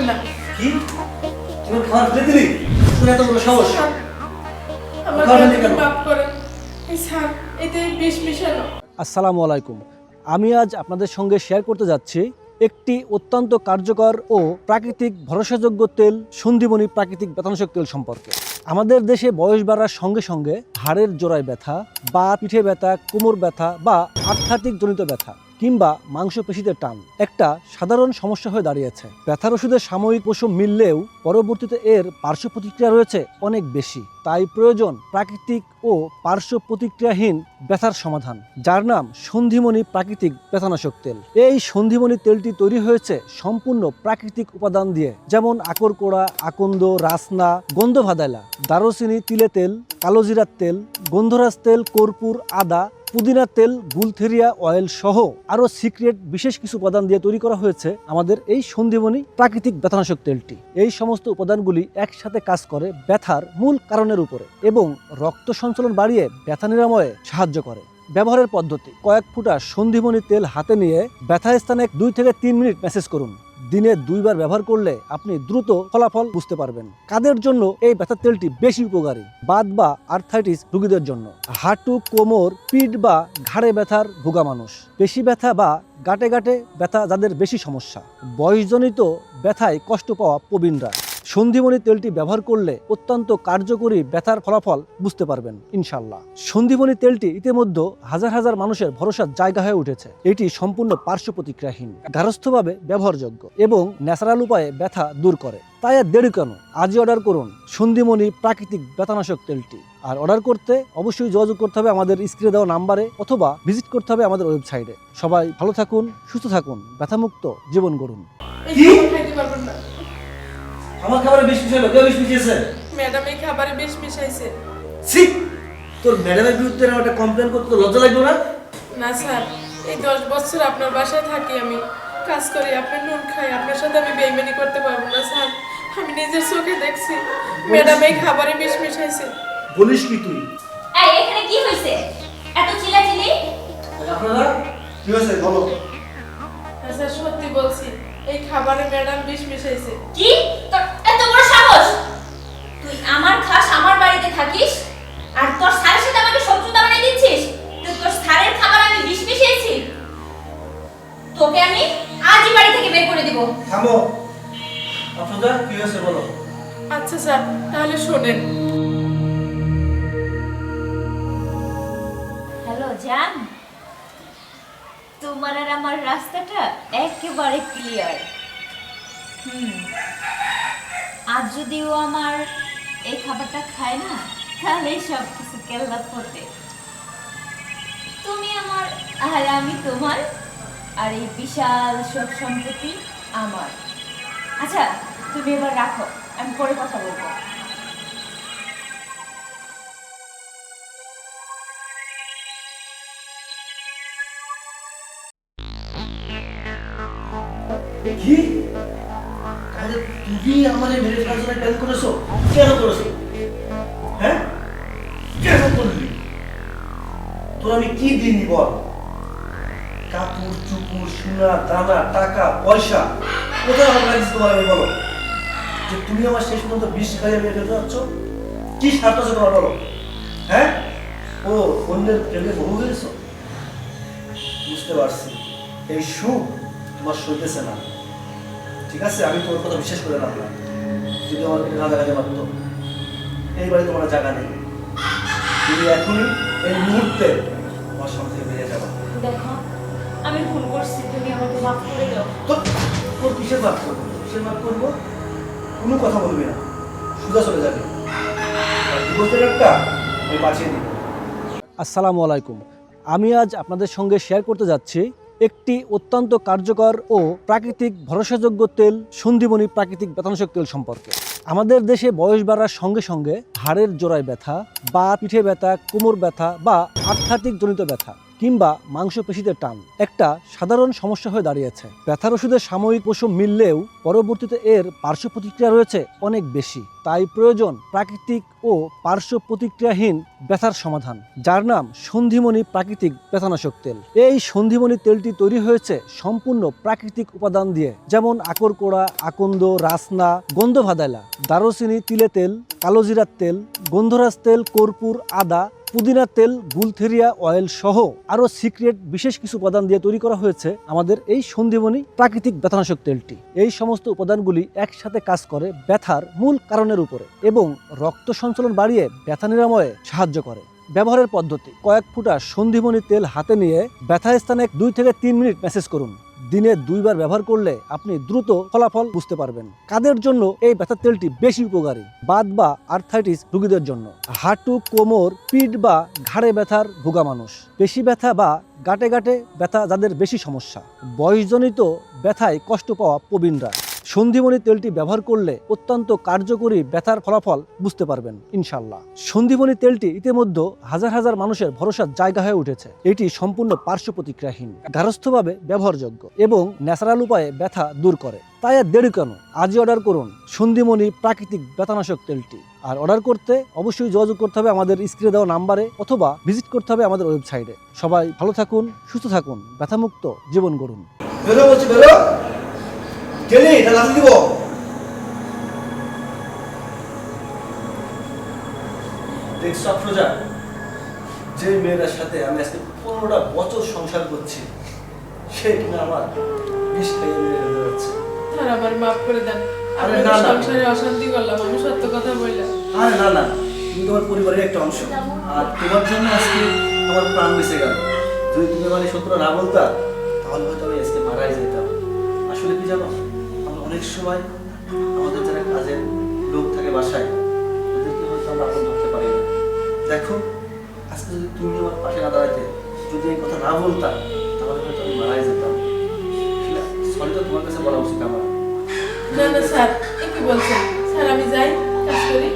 না। কি তুমি খাবার ফেলে দিলি? তোর এত বড় সাহস? আমার মাফ করেন স্যার, এতে বিষ মিশানো। আসসালামু আলাইকুম। আমি আজ আপনাদের সঙ্গে শেয়ার করতে যাচ্ছি একটি অত্যন্ত কার্যকর ও প্রাকৃতিক ভরসাযোগ্য তেল সন্ধীমণি প্রাকৃতিক ব্যথানাশক তেল সম্পর্কে। আমাদের দেশে বয়স বাড়ার সঙ্গে সঙ্গে হাড়ের জোড়ায় ব্যথা বা পিঠে ব্যথা, কোমর ব্যথা বা আর্থ্রাইটিস জনিত ব্যথা কিংবা মাংসপেশিতে টান একটা সাধারণ সমস্যা হয়ে দাঁড়িয়েছে। ব্যথার ওষুধের সাময়িক উপশম মিললেও পরবর্তীতে এর পার্শ্ব প্রতিক্রিয়া রয়েছে অনেক বেশি। তাই প্রয়োজন প্রাকৃতিক ও পার্শ্ব প্রতিক্রিয়াহীন ব্যথার সমাধান, যার নাম সন্ধীমণি প্রাকৃতিক ব্যথানাশক তেল। এই সন্ধীমণি তেলটি তৈরি হয়েছে সম্পূর্ণ প্রাকৃতিক উপাদান দিয়ে, যেমন আকরকোড়া, আকন্দ, রাসনা, গন্ধভাদাইলা, দারুচিনি, তিলে তেল, কালোজিরার তেল, গন্ধরাজ তেল, কর্পূর, আদা, পুদিনা তেল, গুলথেরিয়া অয়েল সহ আরো সিক্রেট বিশেষ কিছু উপাদান দিয়ে তৈরি করা হয়েছে আমাদের এই সন্ধীমণি প্রাকৃতিক ব্যথানাশক তেলটি। এই সমস্ত উপাদানগুলি একসাথে কাজ করে ব্যথার মূল কারণের উপরে এবং রক্ত সঞ্চালন বাড়িয়ে ব্যথা নিরাময়ে সাহায্য করে। ব্যবহারের পদ্ধতি: কয়েক ফোঁটা সন্ধীমণি তেল হাতে নিয়ে ব্যথা স্থানে 2 থেকে 3 মিনিট ম্যাসেজ করুন। দিনে 2 বার ব্যবহার করলে আপনি দ্রুত ফলাফল বুঝতে পারবেন। কাদের জন্য এই ব্যথার তেলটি বেশি উপকারী? বাত বা আর্থ্রাইটিস রোগীদের জন্য, হাঁটু, কোমর, পিঠ বা ঘাড়ে ব্যথার ভোগা মানুষ, পেশি ব্যথা বা গাঁটে গাঁটে ব্যথা যাদের বেশি সমস্যা, বয়সজনিত ব্যথায় কষ্ট পাওয়া প্রবীণরা। সন্ধীমণি তেলটি ব্যবহার করলে অত্যন্ত কার্যকরী ব্যথার ফলাফল বুঝতে পারবেন ইনশাল্লাহ। সন্ধীমণি তেলটি ইতিমধ্যে হাজার হাজার মানুষের ভরসার জায়গা হয়ে উঠেছে। এটি সম্পূর্ণ পার্শ্ব প্রতিক্রিয়াহীন, গার্হস্থ্যভাবে ব্যবহারযোগ্য এবং ন্যাচারাল উপায়ে ব্যথা দূর করে। তাই আর দেরি কেন? আজই অর্ডার করুন সন্ধীমণি প্রাকৃতিক ব্যথানাশক তেলটি। আর অর্ডার করতে অবশ্যই যোগাযোগ করতে হবে আমাদের স্ক্রিনে দেওয়া নাম্বারে অথবা ভিজিট করতে হবে আমাদের ওয়েবসাইটে। সবাই ভালো থাকুন, সুস্থ থাকুন, ব্যথামুক্ত জীবন গড়ুন। খাইতে পারবেন না। আমার খাবারে বিষ মিশাইলো? কে বিষ মিশিয়েছে? ম্যাডাম এই খাবারে বিষ মিশাইছে। ছি! তোর ম্যাডামের বিরুদ্ধে এরকম একটা কমপ্লেন করতে তোর লজ্জা লাগলো না? না স্যার, এই 10 বছর আপনার বাসায় থাকি, আমি কাজ করি, আপনার নুন খাই, আপনার সাথে আমি বেইমানি করতে পারবো না স্যার। আমি নিজের চোখে দেখছি ম্যাডাম এই খাবারে বিষ মিশাইছে। বলিস কি তুই? এই এখানে কি হইছে? এত চিল্লাচিল্লি? আপনারা কি হয়েছে বলো? হ্যাঁ স্যার, সত্যি বলছি, এই খাবারে ম্যাডাম বিষ মিশাইছে। কি? তোর এত বড় সাহস? তুই আমার খাস, আমার বাড়িতে থাকিস, আর তোর স্যারের সাথে আমাকে শত্রুতা বানিয়ে দিচ্ছিস? তুই তোর স্যারের খাবার আমি বিষ মিশিয়েছি? তোকে আমি আজই বাড়ি থেকে বের করে দিব। থামো। আপনারা কি হয়েছে বলো? আচ্ছা স্যার, তাহলে শোনেন। হ্যালো জান, তোমার আর আমার রাস্তাটা একেবারে ক্লিয়ার। আজ যদিও আমার এই খাবারটা খায় না, তাহলে সব কিছু কেল্লা ফোটে। তুমি আমার আর আমি তোমার, আর এই বিশাল সব সম্পত্তি আমার। আচ্ছা তুমি এবার রাখো, আমি পরে কথা বলবো। কি? আরে তুমি আমারে মেরে ফেলার জন্য প্ল্যান করেছো? কেন করেছো? হ্যাঁ? কেন করলি? তোর আমি কি দিইনি বল? কাপড় চুপড়, সোনা দানা, টাকা পয়সা কোথায় আমার লাগিয়েছি তোমার? আমি বলো যে তুমি আমার শেষ পর্যন্ত বিষ খাইয়ে মেরে ফেলতে যাচ্ছ? কি স্বার্থ আছে তোমার বলো? হ্যাঁ? ও অন্যের প্রেমে বহু হয়েছো? বুঝতে পারছি, এই সুখ তোমার সইতেছে না। ঠিক আছে, আমি তোমার কথা বিশ্বাস করে রাখলাম। যদি আমার পেটে না জায়গাতে পারতো, এই বাড়ি তোমার জায়গা নেই। তুমি এখনই এই মুহূর্তে আমার সামনে থেকে বেরিয়ে যাবা। দেখো, আমি ভুল করছি, তুমি আমাকে মাফ করে দাও। তোর কিসের মাফ করবো? কিসের মাফ করবো? কোনো কথা বলবি না, সোজা চলে যাবে। আর ডিভোর্সের একটা আমি বাঁচিয়ে দিব। আসসালামু আলাইকুম। আমি আজ আপনাদের সঙ্গে শেয়ার করতে যাচ্ছি একটি অত্যন্ত কার্যকর ও প্রাকৃতিক ভরসাযোগ্য তেল সন্ধীমণি প্রাকৃতিক ব্যথানাশক তেল সম্পর্কে। আমাদের দেশে বয়স বাড়ার সঙ্গে সঙ্গে হাড়ের জোড়ায় ব্যথা বা পিঠে ব্যথা, কোমর ব্যথা বা আর্থ্রাইটিস জনিত ব্যথা কিংবা মাংসপেশিতে টান একটা সাধারণ সমস্যা হয়ে দাঁড়িয়েছে। ব্যথার ওষুধের সাময়িক উপশম মিললেও পরবর্তীতে এর পার্শ্ব প্রতিক্রিয়া রয়েছে অনেক বেশি। তাই প্রয়োজন প্রাকৃতিক ও পার্শ্ব প্রতিক্রিয়াহীন ব্যথার সমাধান, যার নাম সন্ধিমণি প্রাকৃতিক ব্যথানাশক তেল। এই সন্ধিমণি তেলটি তৈরি হয়েছে সম্পূর্ণ প্রাকৃতিক উপাদান দিয়ে, যেমন আকরকোড়া, আকন্দ, রাসনা, গন্ধভাদাইলা, দারুচিনি, তিলে তেল, কালোজিরার তেল, গন্ধরাজ তেল, কর্পূর, আদা, পুদিনা তেল, গুলথেরিয়া অয়েল সহ আরও সিক্রেট বিশেষ কিছু উপাদান দিয়ে তৈরি করা হয়েছে আমাদের এই সন্ধিমণি প্রাকৃতিক ব্যথানাশক তেলটি। এই সমস্ত উপাদানগুলি একসাথে কাজ করে ব্যথার মূল কারণের উপরে এবং রক্ত সঞ্চালন বাড়িয়ে ব্যথা নিরাময়ে সাহায্য করে। ব্যবহারের পদ্ধতি: কয়েক ফোঁটা সন্ধিমণি তেল হাতে নিয়ে ব্যথা স্থানে 2 থেকে 3 মিনিট ম্যাসেজ করুন। দিনে 2 বার ব্যবহার করলে আপনি দ্রুত ফলাফল বুঝতে পারবেন। কাদের জন্য এই ব্যথার তেলটি বেশি উপকারী? বাত বা আর্থাইটিস রোগীদের জন্য, হাঁটু, কোমর, পিঠ বা ঘাড়ে ব্যথার ভোগা মানুষ, পেশি ব্যথা বা গাঁটে গাঁটে ব্যথা যাদের বেশি সমস্যা, বয়সজনিত ব্যথায় কষ্ট পাওয়া প্রবীণরা। সন্ধিমণি তেলটি ব্যবহার করলে অত্যন্ত কার্যকরী ব্যথার ফলাফল বুঝতে পারবেন ইনশাল্লাহ। সন্ধিমণি তেলটি ইতিমধ্যে হাজার হাজার মানুষের ভরসার জায়গা হয়ে উঠেছে। এটি সম্পূর্ণ পার্শ্ব প্রতিক্রিয়াহীন, গার্হস্থ্যভাবে ব্যবহারযোগ্য এবং ন্যাচারাল উপায়ে ব্যথা দূর করে। তাই আর দেরি কেন, আজই অর্ডার করুন সন্ধিমণি প্রাকৃতিক ব্যথানাশক তেলটি। আর অর্ডার করতে অবশ্যই যোগাযোগ করতে হবে আমাদের স্ক্রিনে দেওয়া নাম্বারে অথবা ভিজিট করতে হবে আমাদের ওয়েবসাইটে। সবাই ভালো থাকুন, সুস্থ থাকুন, ব্যথামুক্ত জীবন গড়ুন। বেরো বলছি, বেরো। গেলি না লাথি দিব। দেখছ আফরোজা, যে মেয়েটার সাথে আমি আজকে 15টা বছর সংসার করছি, সে কিনা আমার বিষ খাইয়ে মেরে ফেলতে যাচ্ছে। স্যার আমার মাফ করে দেন, আরে আমি না, না। সংসারে অশান্তি করলাম, আমি সত্য কথা বললাম। আরে না না, তুমি তোমার পরিবারের একটা অংশ, আর তোমার জন্য আজকে আমার প্রাণ বেঁচে গেল। যদি তুমি আমার এই সত্যটা না বলতা, তাহলে হয়তো আমি আজকে মারাই যেতাম। আসলে কি জানো, আমরা অনেক সময় আমাদের যারা কাজের লোক থাকে বাসায়, ওদেরকে হয়তো আমরা আপন ভাবতে পারি না। দেখো, আজকে যদি তুমি আমার পাশে না দাঁড়াইতে, যদি এই কথা না বলতা, তাহলে হয়তো আমি মারাই যেতাম। সরি তো তোমার কাছে বলা উচিত আমার। না না স্যার, কি বলছেন স্যার? আমি যাই, কাজ করি।